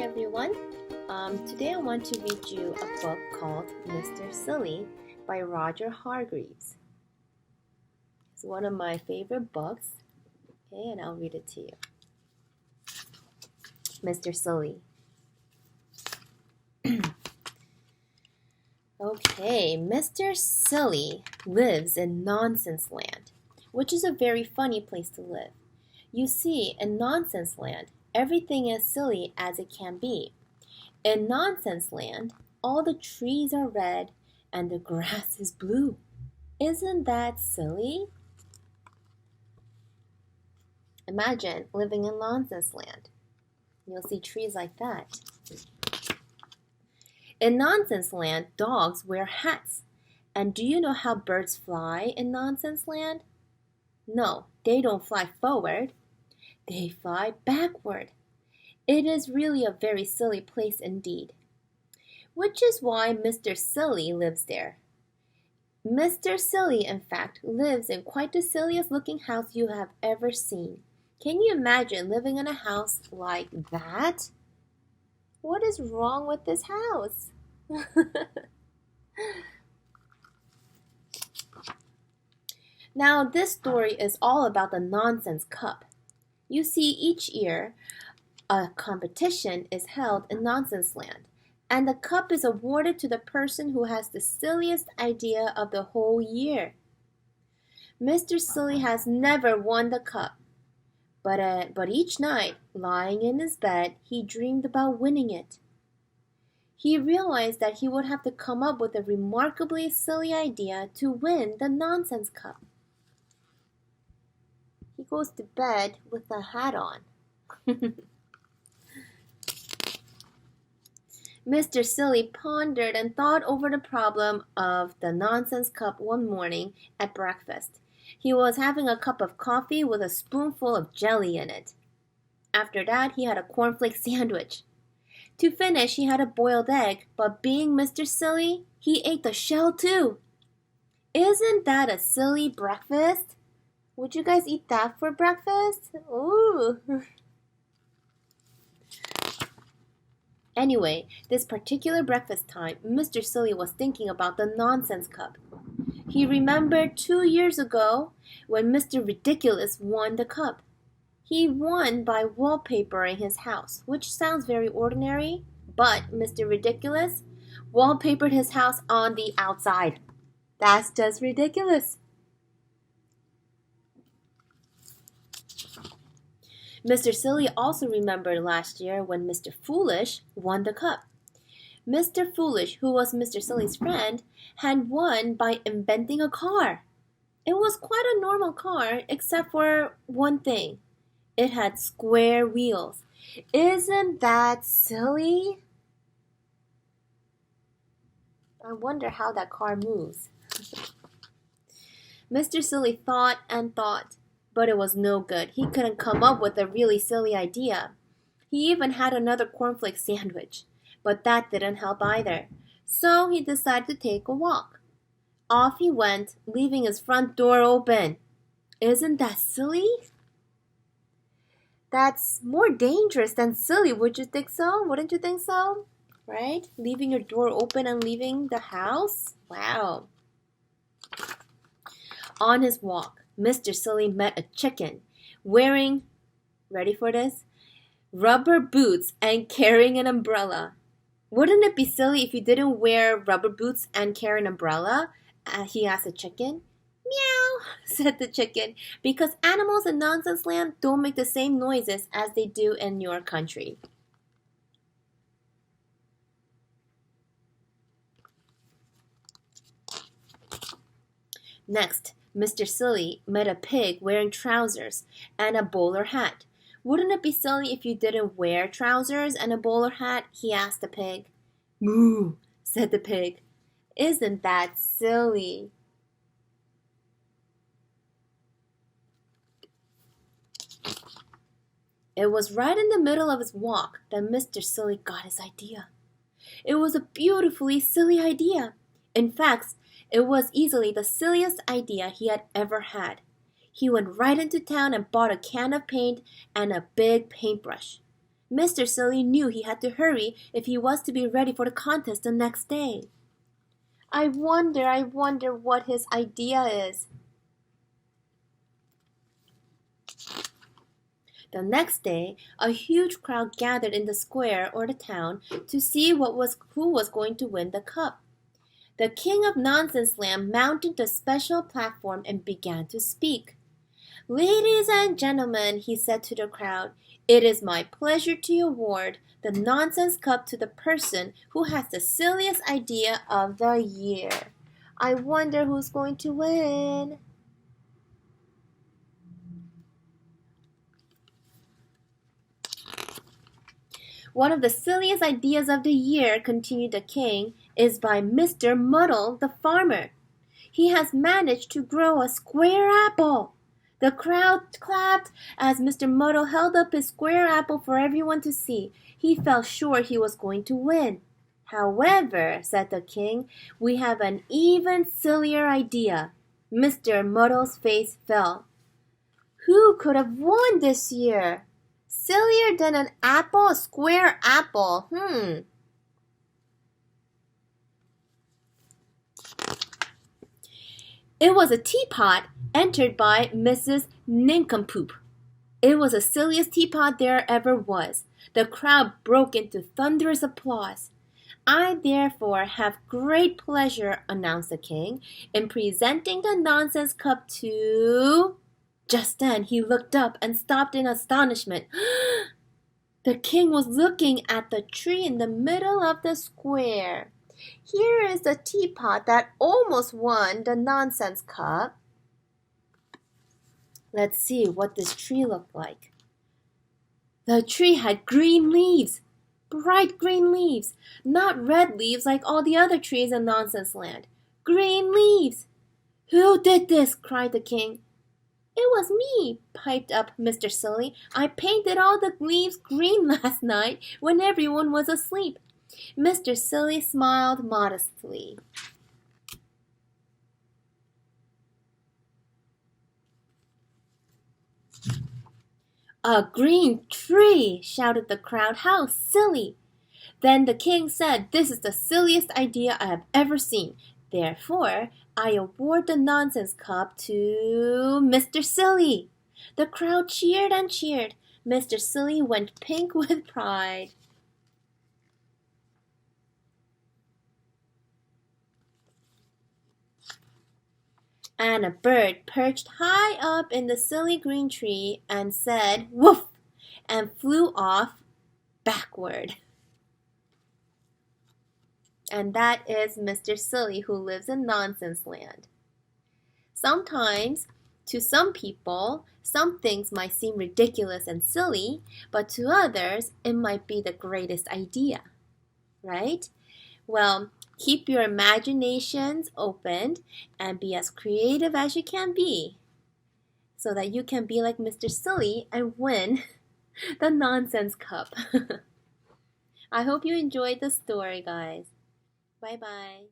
everyone. Today I want to read you a book called Mr. Silly by Roger Hargreaves. It's one of my favorite books, okay, and I'll read it to you. Mr. Silly. Okay, Mr. Silly lives in Nonsense Land, which is a very funny place to live. You see, in Nonsense Land, everything is silly as it can be. In Nonsense Land, all the trees are red and the grass is blue. Isn't that silly? Imagine living in Nonsense Land. You'll see trees like that. In Nonsense Land, dogs wear hats. And do you know how birds fly in Nonsense Land? No, they don't fly forward. They fly backward. It is really a very silly place indeed. Which is why Mr. Silly lives there. Mr. Silly, in fact, lives in quite the silliest looking house you have ever seen. Can you imagine living in a house like that? What is wrong with this house? Now, this story is all about the Nonsense Cup. You see, each year, a competition is held in Nonsense Land, and the cup is awarded to the person who has the silliest idea of the whole year. Mr. Silly has never won the cup, but each night, lying in his bed, he dreamed about winning it. He realized that he would have to come up with a remarkably silly idea to win the Nonsense Cup. He goes to bed with a hat on. Mr. Silly pondered and thought over the problem of the Nonsense Cup one morning at breakfast. He was having a cup of coffee with a spoonful of jelly in it. After that, he had a cornflake sandwich. To finish, he had a boiled egg, but being Mr. Silly, he ate the shell too. Isn't that a silly breakfast? Would you guys eat that for breakfast? Ooh. Anyway, this particular breakfast time, Mr. Silly was thinking about the Nonsense Cup. He remembered 2 years ago when Mr. Ridiculous won the cup. He won by wallpapering his house, which sounds very ordinary, but Mr. Ridiculous wallpapered his house on the outside. That's just ridiculous. Mr. Silly also remembered last year when Mr. Foolish won the cup. Mr. Foolish, who was Mr. Silly's friend, had won by inventing a car. It was quite a normal car, except for one thing. It had square wheels. Isn't that silly? I wonder how that car moves. Mr. Silly thought and thought, but it was no good. He couldn't come up with a really silly idea. He even had another cornflake sandwich, but that didn't help either. So he decided to take a walk. Off he went, leaving his front door open. Isn't that silly? That's more dangerous than silly, would you think so? Wouldn't you think so? Right? Leaving your door open and leaving the house? Wow. On his walk, Mr. Silly met a chicken wearing, ready for this, rubber boots and carrying an umbrella. Wouldn't it be silly if you didn't wear rubber boots and carry an umbrella? He asked the chicken. Meow, said the chicken, because animals in Nonsense Land don't make the same noises as they do in your country. Next, Mr. Silly met a pig wearing trousers and a bowler hat. Wouldn't it be silly if you didn't wear trousers and a bowler hat? He asked the pig. Moo, said the pig. Isn't that silly? It was right in the middle of his walk that Mr. Silly got his idea. It was a beautifully silly idea. In fact, it was easily the silliest idea he had ever had. He went right into town and bought a can of paint and a big paintbrush. Mr. Silly knew he had to hurry if he was to be ready for the contest the next day. I wonder what his idea is. The next day, a huge crowd gathered in the square or the town to see who was going to win the cup. The King of Nonsense Land mounted the special platform and began to speak. Ladies and gentlemen, he said to the crowd, it is my pleasure to award the Nonsense Cup to the person who has the silliest idea of the year. I wonder who's going to win. One of the silliest ideas of the year, continued the king, is by Mr. Muddle the farmer. He has managed to grow a square apple. The crowd clapped as Mr. Muddle held up his square apple for everyone to see. He felt sure he was going to win. However, said the king, we have an even sillier idea. Mr. Muddle's face fell. Who could have won this year? Sillier than an apple, a square apple. It was a teapot entered by Mrs. Nincompoop. It was the silliest teapot there ever was. The crowd broke into thunderous applause. I therefore have great pleasure, announced the king, in presenting the nonsense cup to... Just then he looked up and stopped in astonishment. The king was looking at the tree in the middle of the square. Here is the teapot that almost won the nonsense cup. Let's see what this tree looked like. The tree had green leaves, bright green leaves, not red leaves like all the other trees in Nonsense Land. Green leaves! Who did this? Cried the king. It was me, piped up Mr. Silly. I painted all the leaves green last night when everyone was asleep. Mr. Silly smiled modestly. A green tree, shouted the crowd. How silly! Then the king said, this is the silliest idea I have ever seen. Therefore, I award the nonsense cup to Mr. Silly. The crowd cheered and cheered. Mr. Silly went pink with pride. And a bird perched high up in the silly green tree and said, woof, and flew off backward. And that is Mr. Silly, who lives in Nonsense Land. Sometimes, to some people, some things might seem ridiculous and silly, but to others, it might be the greatest idea, right? Well, keep your imaginations opened and be as creative as you can be so that you can be like Mr. Silly and win the Nonsense Cup. I hope you enjoyed the story, guys. Bye-bye.